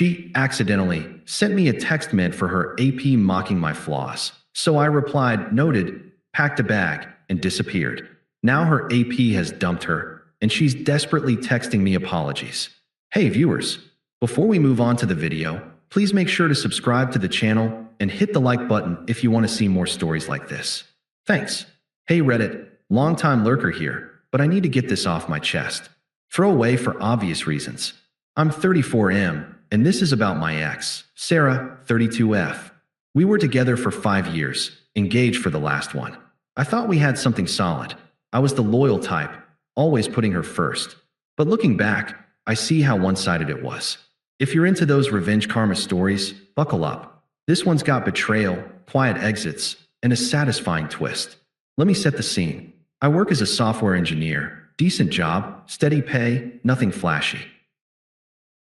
She accidentally sent me a text meant for her AP mocking my flaws. So I replied, noted, packed a bag, and disappeared. Now her AP has dumped her, and she's desperately texting me apologies. Hey viewers, before we move on to the video, please make sure to subscribe to the channel and hit the like button if you want to see more stories like this. Thanks. Hey Reddit, long-time lurker here, but I need to get this off my chest. Throw away for obvious reasons. I'm 34M, and this is about my ex, Sarah, 32F. We were together for 5 years, engaged for the last one. I thought we had something solid. I was the loyal type, always putting her first. But looking back, I see how one-sided it was. If you're into those revenge karma stories, buckle up. This one's got betrayal, quiet exits, and a satisfying twist. Let me set the scene. I work as a software engineer, decent job, steady pay, nothing flashy.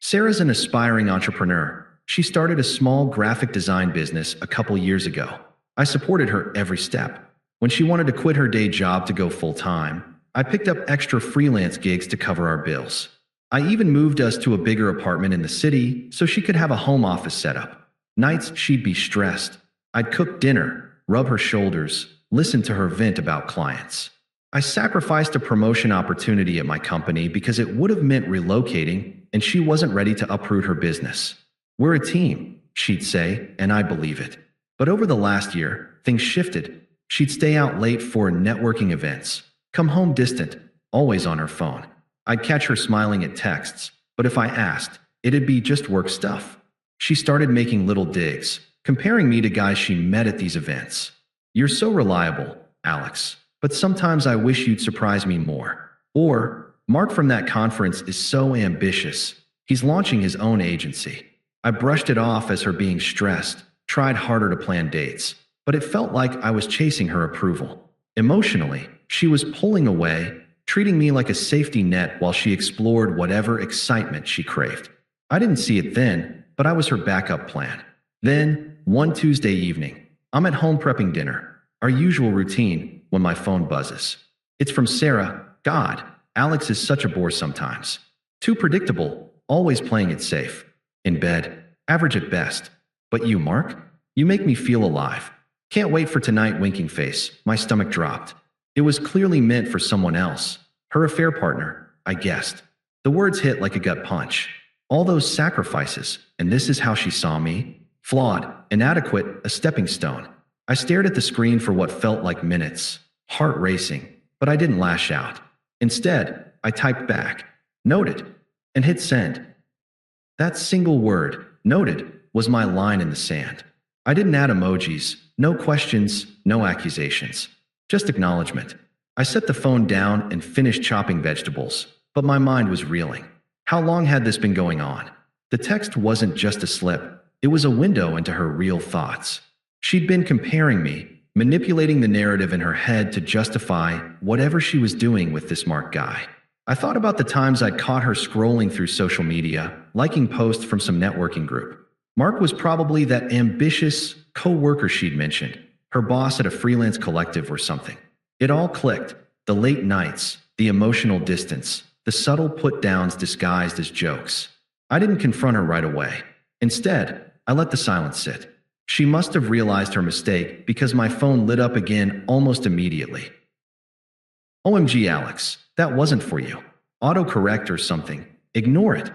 Sarah's an aspiring entrepreneur. She started a small graphic design business a couple years ago. I supported her every step. When she wanted to quit her day job to go full-time, I picked up extra freelance gigs to cover our bills. I even moved us to a bigger apartment in the city so she could have a home office set up. Nights she'd be stressed. I'd cook dinner, rub her shoulders, listen to her vent about clients. I sacrificed a promotion opportunity at my company because it would have meant relocating, and she wasn't ready to uproot her business. We're a team, she'd say, and I believe it. But over the last year, things shifted. She'd stay out late for networking events, come home distant, always on her phone. I'd catch her smiling at texts, but if I asked, it'd be just work stuff. She started making little digs, comparing me to guys she met at these events. You're so reliable, Alex, but sometimes I wish you'd surprise me more. Or, Mark from that conference is so ambitious. He's launching his own agency. I brushed it off as her being stressed, tried harder to plan dates, but it felt like I was chasing her approval. Emotionally, she was pulling away, treating me like a safety net while she explored whatever excitement she craved. I didn't see it then, but I was her backup plan. Then, one Tuesday evening, I'm at home prepping dinner, our usual routine, when my phone buzzes. It's from Sarah. God, Alex is such a bore sometimes. Too predictable, always playing it safe. In bed, average at best. But you, Mark? You make me feel alive. Can't wait for tonight, winking face. My stomach dropped. It was clearly meant for someone else. Her affair partner, I guessed. The words hit like a gut punch. All those sacrifices, and this is how she saw me? Flawed, inadequate, a stepping stone. I stared at the screen for what felt like minutes, heart racing, but I didn't lash out. Instead, I typed back, noted, and hit send. That single word, noted, was my line in the sand. I didn't add emojis, no questions, no accusations. Just acknowledgement. I set the phone down and finished chopping vegetables, but my mind was reeling. How long had this been going on? The text wasn't just a slip, it was a window into her real thoughts. She'd been comparing me, manipulating the narrative in her head to justify whatever she was doing with this Mark guy. I thought about the times I'd caught her scrolling through social media, liking posts from some networking group. Mark was probably that ambitious co-worker she'd mentioned, her boss at a freelance collective or something. It all clicked. The late nights, the emotional distance, the subtle put-downs disguised as jokes. I didn't confront her right away. Instead, I let the silence sit. She must have realized her mistake because my phone lit up again almost immediately. OMG, Alex, that wasn't for you. Autocorrect or something. Ignore it.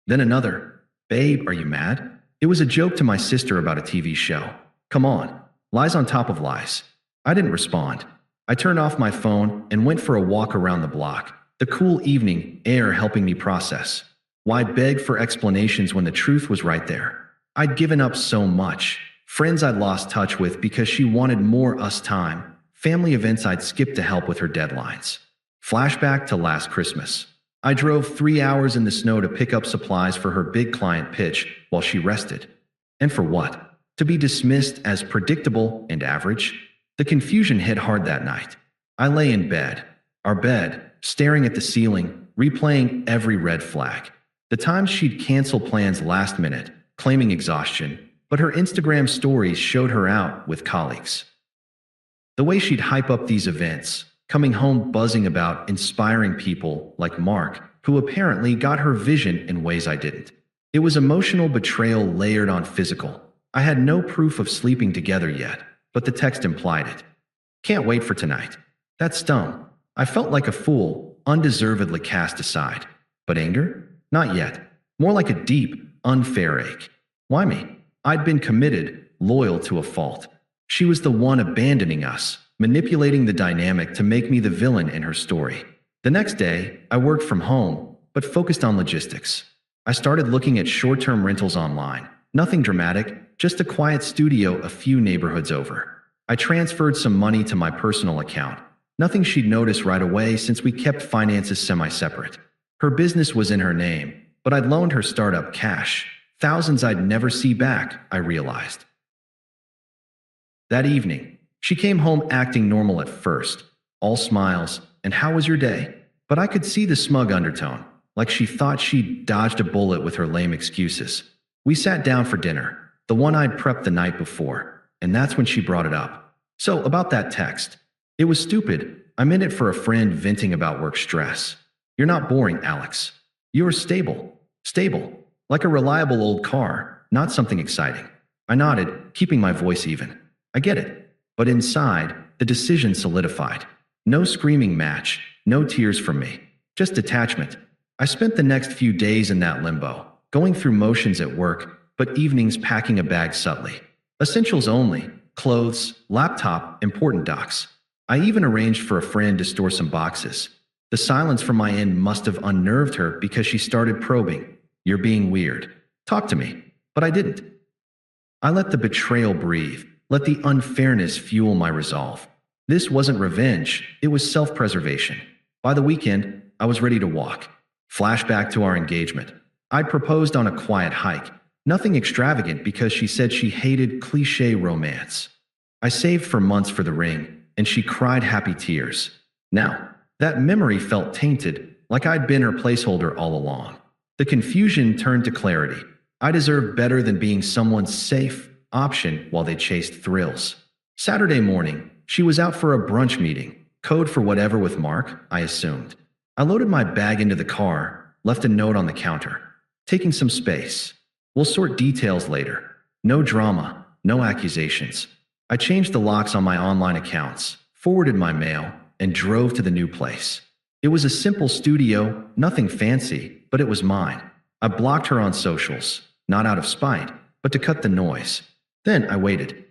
Then another. Babe, are you mad? It was a joke to my sister about a TV show. Come on. Lies on top of lies. I didn't respond. I turned off my phone and went for a walk around the block, the cool evening air helping me process. Why beg for explanations when the truth was right there? I'd given up so much. Friends I'd lost touch with because she wanted more us time. Family events I'd skipped to help with her deadlines. Flashback to last Christmas. I drove 3 hours in the snow to pick up supplies for her big client pitch while she rested. And for what? To be dismissed as predictable and average? The confusion hit hard that night. I lay in bed, our bed, staring at the ceiling, replaying every red flag. The times she'd cancel plans last minute, claiming exhaustion, but her Instagram stories showed her out with colleagues. The way she'd hype up these events, coming home buzzing about inspiring people like Mark, who apparently got her vision in ways I didn't. It was emotional betrayal layered on physical. I had no proof of sleeping together yet, but the text implied it. Can't wait for tonight. That stung. I felt like a fool, undeservedly cast aside. But anger? Not yet. More like a deep, unfair ache. Why me? I'd been committed, loyal to a fault. She was the one abandoning us, manipulating the dynamic to make me the villain in her story. The next day, I worked from home, but focused on logistics. I started looking at short-term rentals online. Nothing dramatic, just a quiet studio a few neighborhoods over. I transferred some money to my personal account. Nothing she'd notice right away since we kept finances semi-separate. Her business was in her name, but I'd loaned her startup cash. Thousands I'd never see back, I realized. That evening, she came home acting normal at first, all smiles, and how was your day? But I could see the smug undertone, like she thought she'd dodged a bullet with her lame excuses. We sat down for dinner, the one I'd prepped the night before, and that's when she brought it up. So, about that text. It was stupid. I meant it for a friend venting about work stress. You're not boring, Alex. You're stable. Stable. Like a reliable old car, not something exciting. I nodded, keeping my voice even. I get it. But inside, the decision solidified. No screaming match, no tears from me. Just detachment. I spent the next few days in that limbo, going through motions at work, but evenings packing a bag subtly. Essentials only, clothes, laptop, important docs. I even arranged for a friend to store some boxes. The silence from my end must have unnerved her because she started probing. You're being weird. Talk to me. But I didn't. I let the betrayal breathe, let the unfairness fuel my resolve. This wasn't revenge, it was self-preservation. By the weekend, I was ready to walk. Flashback to our engagement. I'd proposed on a quiet hike. Nothing extravagant because she said she hated cliché romance. I saved for months for the ring, and she cried happy tears. Now, that memory felt tainted, like I'd been her placeholder all along. The confusion turned to clarity. I deserved better than being someone's safe option while they chased thrills. Saturday morning, she was out for a brunch meeting, code for whatever with Mark, I assumed. I loaded my bag into the car, left a note on the counter. Taking some space. We'll sort details later. No drama, no accusations. I changed the locks on my online accounts, forwarded my mail, and drove to the new place. It was a simple studio, nothing fancy, but it was mine. I blocked her on socials, not out of spite, but to cut the noise. Then I waited.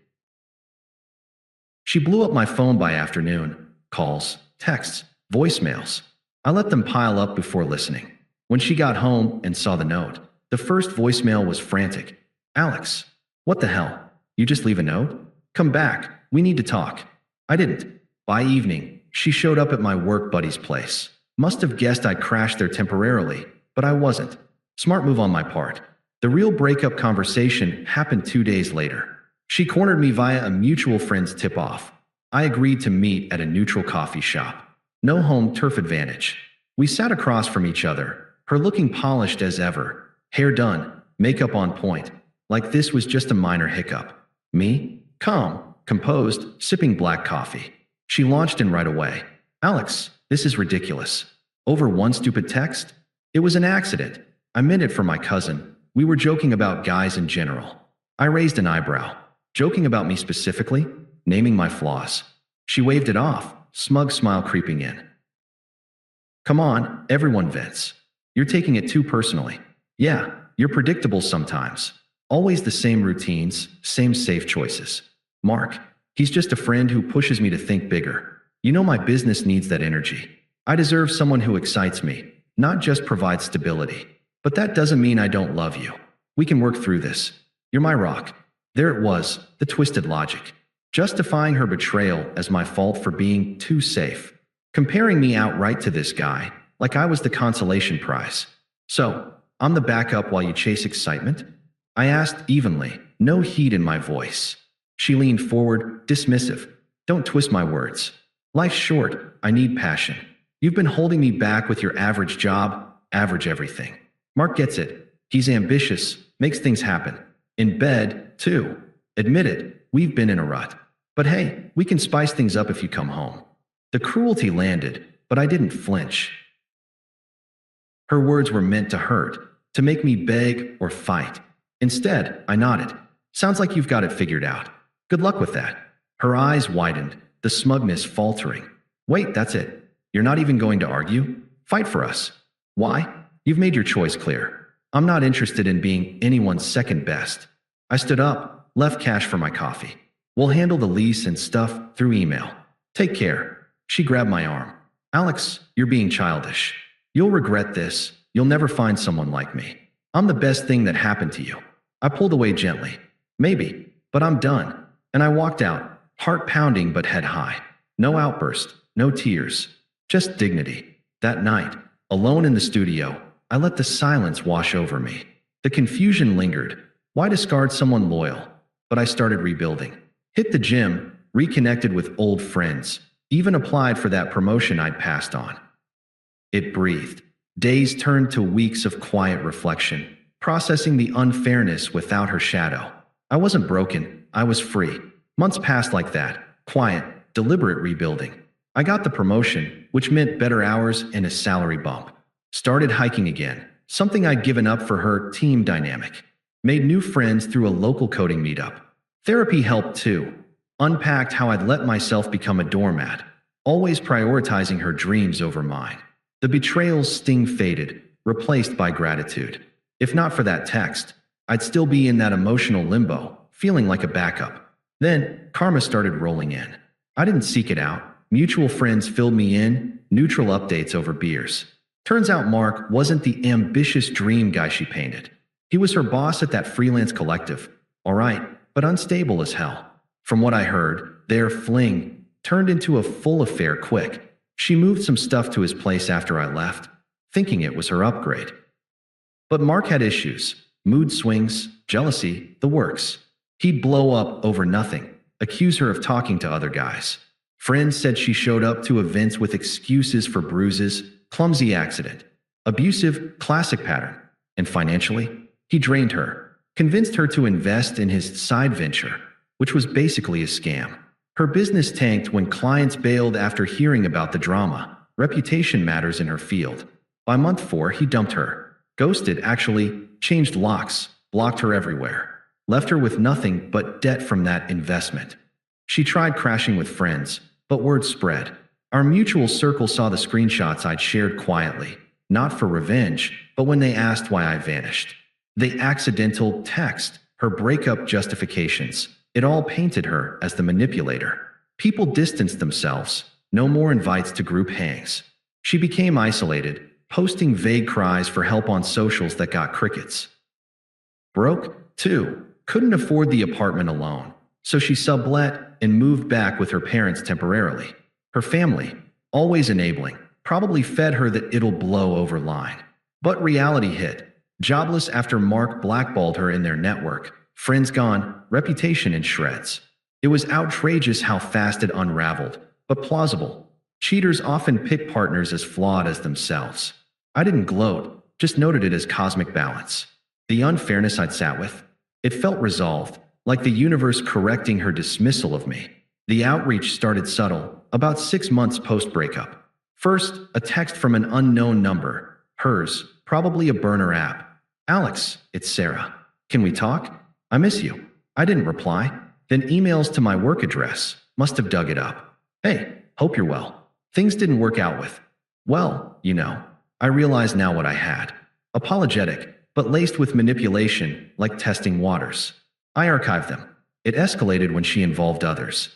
She blew up my phone by afternoon. Calls, texts, voicemails. I let them pile up before listening. When she got home and saw the note, the first voicemail was frantic. Alex, what the hell? You just leave a note? Come back, we need to talk. I didn't. By evening, she showed up at my work buddy's place. Must have guessed I crashed there temporarily, but I wasn't. Smart move on my part. The real breakup conversation happened 2 days later. She cornered me via a mutual friend's tip-off. I agreed to meet at a neutral coffee shop. No home turf advantage. We sat across from each other, her looking polished as ever, hair done, makeup on point, like this was just a minor hiccup. Me? Calm, composed, sipping black coffee. She launched in right away. Alex, this is ridiculous. Over one stupid text? It was an accident. I meant it for my cousin. We were joking about guys in general. I raised an eyebrow. Joking about me specifically? Naming my flaws. She waved it off, smug smile creeping in. Come on, everyone vents. You're taking it too personally. Yeah, you're predictable sometimes. Always the same routines, same safe choices. Mark, he's just a friend who pushes me to think bigger. You know my business needs that energy. I deserve someone who excites me, not just provides stability. But that doesn't mean I don't love you. We can work through this. You're my rock. There it was, the twisted logic. Justifying her betrayal as my fault for being too safe. Comparing me outright to this guy, like I was the consolation prize. So, I'm the backup while you chase excitement? I asked evenly, no heat in my voice. She leaned forward, dismissive. Don't twist my words. Life's short, I need passion. You've been holding me back with your average job, average everything. Mark gets it. He's ambitious, makes things happen. In bed, too. Admit it, we've been in a rut. But hey, we can spice things up if you come home. The cruelty landed, but I didn't flinch. Her words were meant to hurt. to make me beg or fight. Instead, I nodded. Sounds like you've got it figured out. Good luck with that. Her eyes widened, the smugness faltering. Wait, that's it. You're not even going to argue? Fight for us. Why? You've made your choice clear. I'm not interested in being anyone's second best. I stood up, left cash for my coffee. We'll handle the lease and stuff through email. Take care. She grabbed my arm. Alex, you're being childish. You'll regret this. You'll never find someone like me. I'm the best thing that happened to you. I pulled away gently. Maybe, but I'm done. And I walked out, heart pounding but head high. No outburst, no tears, just dignity. That night, alone in the studio, I let the silence wash over me. The confusion lingered. Why discard someone loyal? But I started rebuilding. Hit the gym, reconnected with old friends, even applied for that promotion I'd passed on. It breathed. Days turned to weeks of quiet reflection, processing the unfairness without her shadow. I wasn't broken, I was free. Months passed like that, quiet, deliberate rebuilding. I got the promotion, which meant better hours and a salary bump. Started hiking again, something I'd given up for her team dynamic. Made new friends through a local coding meetup. Therapy helped too. Unpacked how I'd let myself become a doormat, always prioritizing her dreams over mine. The betrayal's sting faded, replaced by gratitude. If not for that text, I'd still be in that emotional limbo, feeling like a backup. Then, karma started rolling in. I didn't seek it out. Mutual friends filled me in, neutral updates over beers. Turns out Mark wasn't the ambitious dream guy she painted. He was her boss at that freelance collective. All right, but unstable as hell. From what I heard, their fling turned into a full affair quick. She moved some stuff to his place after I left, thinking it was her upgrade. But Mark had issues. Mood swings, jealousy, the works. He'd blow up over nothing, accuse her of talking to other guys. Friends said she showed up to events with excuses for bruises, clumsy accident, abusive, classic pattern. And financially, he drained her, convinced her to invest in his side venture, which was basically a scam. Her business tanked when clients bailed after hearing about the drama. Reputation matters in her field. By month 4, he dumped her. Ghosted, actually, changed locks, blocked her everywhere. Left her with nothing but debt from that investment. She tried crashing with friends, but word spread. Our mutual circle saw the screenshots I'd shared quietly, not for revenge, but when they asked why I vanished. The accidental text, her breakup justifications, it all painted her as the manipulator. People distanced themselves, no more invites to group hangs. She became isolated, posting vague cries for help on socials that got crickets. Broke, too, couldn't afford the apartment alone, so she sublet and moved back with her parents temporarily. Her family, always enabling, probably fed her that it'll blow over line. But reality hit. Jobless after Mark blackballed her in their network. Friends gone, reputation in shreds. It was outrageous how fast it unraveled, but plausible. Cheaters often pick partners as flawed as themselves. I didn't gloat, just noted it as cosmic balance. The unfairness I'd sat with, it felt resolved, like the universe correcting her dismissal of me. The outreach started subtle, about 6 months post-breakup. First, a text from an unknown number. Hers, probably a burner app. Alex, it's Sarah. Can we talk? I miss you. I didn't reply. Then emails to my work address. Must have dug it up. Hey, hope you're well. Things didn't work out with. Well, you know. I realize now what I had. Apologetic, but laced with manipulation, like testing waters. I archived them. It escalated when she involved others.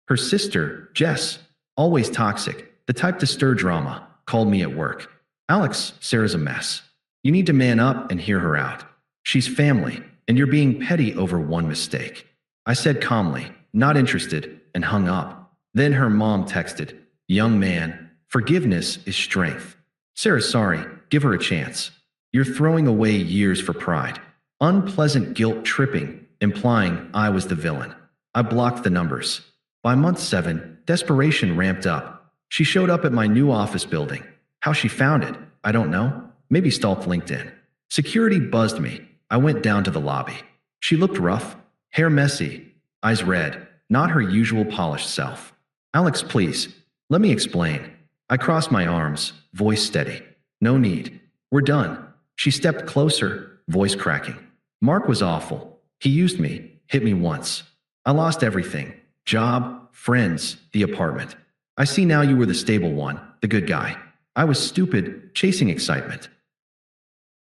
Her sister, Jess, always toxic, the type to stir drama, called me at work. Alex, Sarah's a mess. You need to man up and hear her out. She's family, and you're being petty over one mistake. I said calmly, not interested, and hung up. Then her mom texted, young man, forgiveness is strength. Sarah's sorry, give her a chance. You're throwing away years for pride. Unpleasant guilt tripping, implying I was the villain. I blocked the numbers. By month 7, desperation ramped up. She showed up at my new office building. How she found it, I don't know. Maybe stalked LinkedIn. Security buzzed me. I went down to the lobby. She looked rough, hair messy, eyes red, not her usual polished self. Alex, please, let me explain. I crossed my arms, voice steady. No need. We're done. She stepped closer, voice cracking. Mark was awful. He used me, hit me once. I lost everything. Job, friends, the apartment. I see now you were the stable one, the good guy. I was stupid, chasing excitement.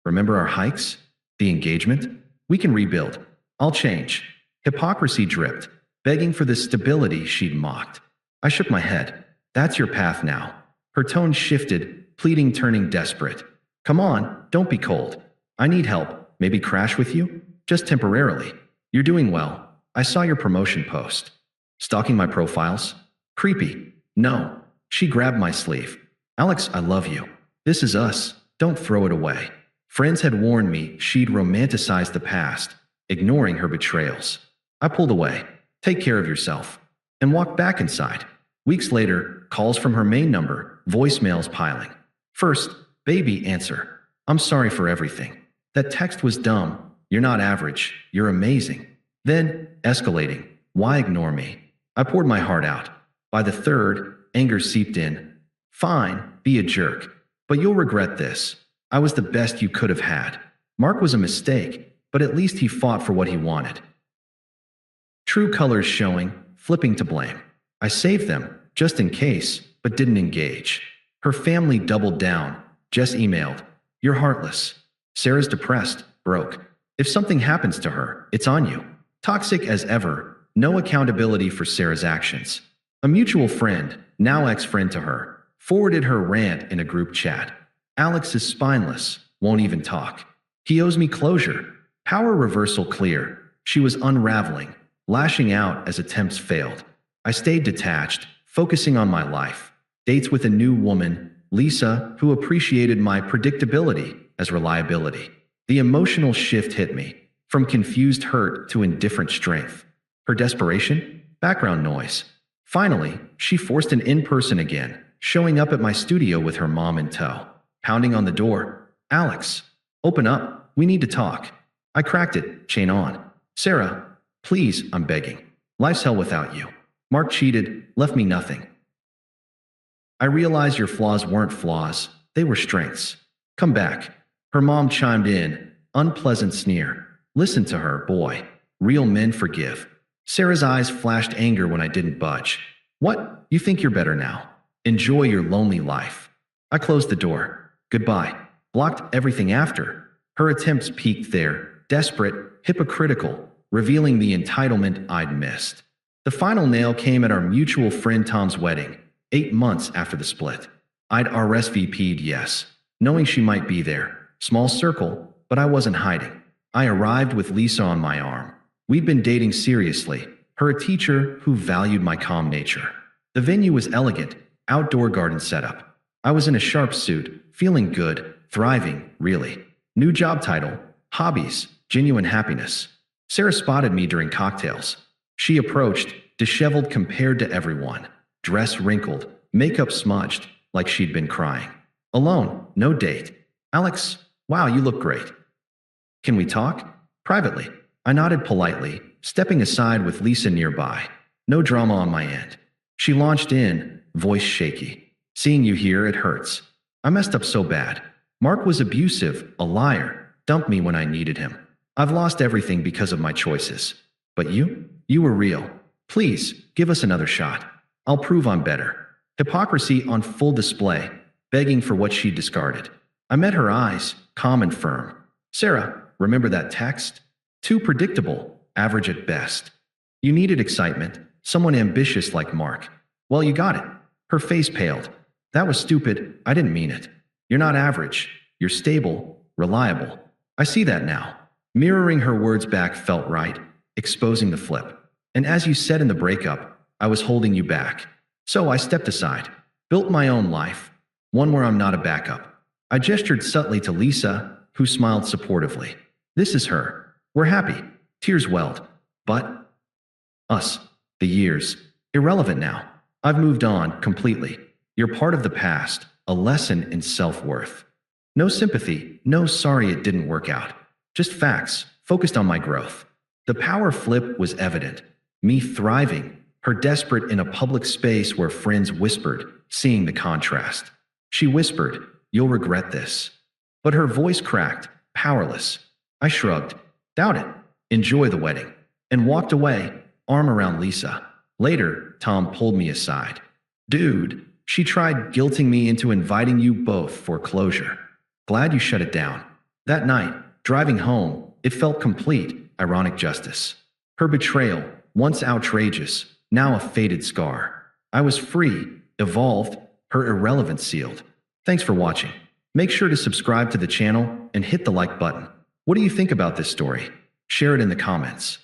Remember our hikes? The engagement? We can rebuild. I'll change. Hypocrisy dripped, begging for the stability she'd mocked. I shook my head. That's your path now. Her tone shifted, pleading turning desperate. Come on, don't be cold. I need help. Maybe crash with you? Just temporarily. You're doing well. I saw your promotion post. Stalking my profiles? Creepy. No. She grabbed my sleeve. Alex, I love you. This is us. Don't throw it away. Friends had warned me she'd romanticized the past, ignoring her betrayals. I pulled away. Take care of yourself. And walked back inside. Weeks later, calls from her main number, voicemails piling. First, baby, answer. I'm sorry for everything. That text was dumb. You're not average. You're amazing. Then, escalating. Why ignore me? I poured my heart out. By the third, anger seeped in. Fine, be a jerk. But you'll regret this. I was the best you could have had. Mark was a mistake, but at least he fought for what he wanted. True colors showing, flipping to blame. I saved them, just in case, but didn't engage. Her family doubled down. Jess emailed, "You're heartless." Sarah's depressed, broke. If something happens to her, it's on you. Toxic as ever, no accountability for Sarah's actions. A mutual friend, now ex-friend to her, forwarded her rant in a group chat. Alex is spineless, won't even talk. He owes me closure. Power reversal clear. She was unraveling, lashing out as attempts failed. I stayed detached, focusing on my life. Dates with a new woman, Lisa, who appreciated my predictability as reliability. The emotional shift hit me, from confused hurt to indifferent strength. Her desperation? Background noise. Finally, she forced an in-person again, showing up at my studio with her mom in tow. Pounding on the door. Alex, open up. We need to talk. I cracked it, chain on. Sarah, please, I'm begging. Life's hell without you. Mark cheated, left me nothing. I realized your flaws weren't flaws, they were strengths. Come back. Her mom chimed in, unpleasant sneer. Listen to her, boy. Real men forgive. Sarah's eyes flashed anger when I didn't budge. What? You think you're better now? Enjoy your lonely life. I closed the door. Goodbye. Blocked everything after. Her attempts peaked there, desperate, hypocritical, revealing the entitlement I'd missed. The final nail came at our mutual friend Tom's wedding, 8 months after the split. I'd RSVP'd yes, knowing she might be there. Small circle, but I wasn't hiding. I arrived with Lisa on my arm. We'd been dating seriously, her a teacher who valued my calm nature. The venue was elegant, outdoor garden setup. I was in a sharp suit, feeling good, thriving, really. New job title, hobbies, genuine happiness. Sarah spotted me during cocktails. She approached, disheveled compared to everyone. Dress wrinkled, makeup smudged, like she'd been crying. Alone, no date. Alex, wow, you look great. Can we talk? Privately. I nodded politely, stepping aside with Lisa nearby. No drama on my end. She launched in, voice shaky. Seeing you here, it hurts. I messed up so bad. Mark was abusive, a liar, dumped me when I needed him. I've lost everything because of my choices. But you? You were real. Please, give us another shot. I'll prove I'm better. Hypocrisy on full display, begging for what she discarded. I met her eyes, calm and firm. Sarah, remember that text? Too predictable, average at best. You needed excitement, someone ambitious like Mark. Well, you got it. Her face paled. That was stupid. I didn't mean it. You're not average. You're stable, reliable. I see that now. Mirroring her words back felt right, exposing the flip. And as you said in the breakup, I was holding you back. So I stepped aside, built my own life, one where I'm not a backup. I gestured subtly to Lisa, who smiled supportively. This is her. We're happy. Tears welled. But us, the years, irrelevant now. I've moved on completely. You're part of the past, a lesson in self-worth. No sympathy, no sorry it didn't work out. Just facts, focused on my growth. The power flip was evident. Me thriving, her desperate in a public space where friends whispered, seeing the contrast. She whispered, "You'll regret this." But her voice cracked, powerless. I shrugged. Doubt it. Enjoy the wedding. And walked away, arm around Lisa. Later, Tom pulled me aside. Dude, she tried guilting me into inviting you both for closure. Glad you shut it down. That night, driving home, it felt complete, ironic justice. Her betrayal, once outrageous, now a faded scar. I was free, evolved, her irrelevance sealed. Thanks for watching. Make sure to subscribe to the channel and hit the like button. What do you think about this story? Share it in the comments.